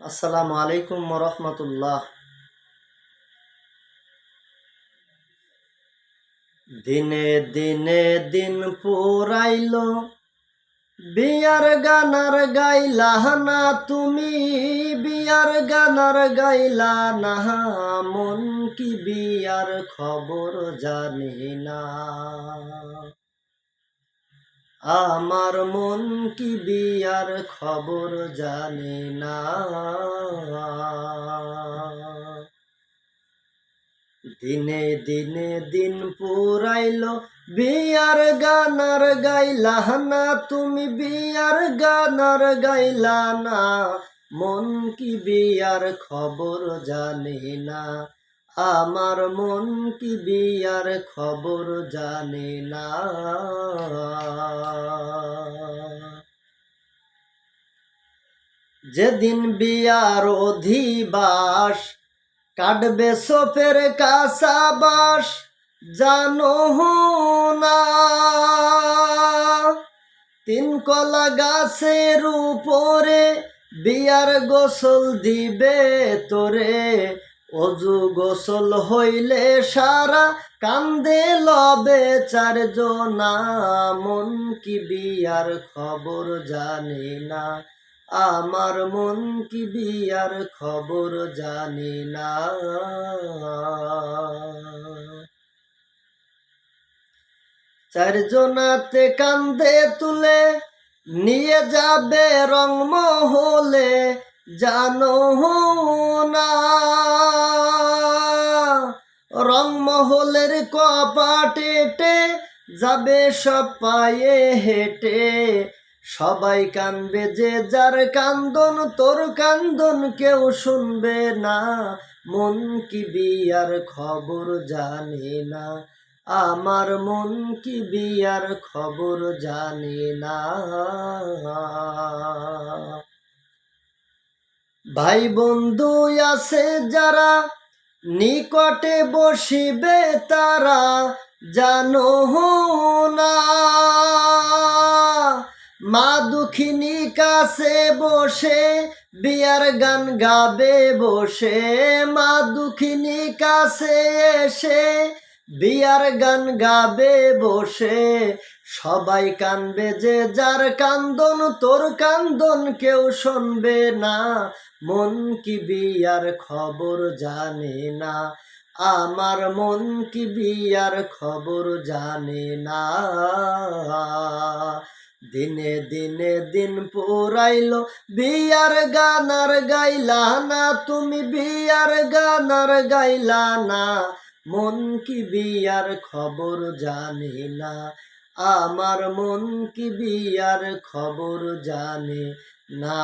আসসালামু আলাইকুম রহমতুল্লাহ। দিনে দিনে দিন পুরাইল, বিয়ার গানার গাইলা না তুমি, বিয়ার গানার গাইলা না। মন কি বিয়ার খবর জানি না, আমার মন কি বিয়ার খবর জানি না। দিনে দিনে দিন পুরাইল, বিয়ার গানার গাইলা না তুমি, বিয়ার গানার গাইলা না। মন কি বিয়ার খবর জানে না, আমার মন কি বিয়ার খবর জানে না। যেদিন বিয়ার অধিবাস, কাটবে সোফের কাসাবাস, জানো না। তিন কলা গাছের উপরে বিয়ার গোসল দিবে তোরে, অজু গোসল হইলে সারা কান্দে লবে চারজনা। মন কি বিয়ার খবর জানে না, আমার মন কি বিয়ার খবর জানে না। চারজনাতে কান্দে তুলে নিয়ে যাবে রংমহলে, জানো না। রংমহলের কপাটেটে যাবে সব পায়ে হেঁটে, সবাই কানবে যে যার কান্দন, তোর কান্দন কেউ শুনবে না। মন কি বিয়ার খবর জানে না, আমার মন কি বিয়ার খবর জানে না। ভাই বন্ধু আছে যারা নিকটে বসিবে তারা, জানো না। মা দুঃখিনী কাছে বসে বিয়ার গান গাবে বসে, মা দুঃখিনী কাছে এসে বিয়ার গান গাবে বসে। সবাই কানবে যে যার কান্দন, তোর কান্দন কেউ শুনবে না। মন কি বিয়ার খবর জানে না, আমার মন কি বিয়ার খবর জানে না। দিনে দিনে দিন পুরাইল, বিয়ার গানার গাইলা না তুমি, বিয়ার গানার গাইলা না। মন কি বিয়ার খবর জানে না, আমার মন কি বিয়ার খবর জানে না।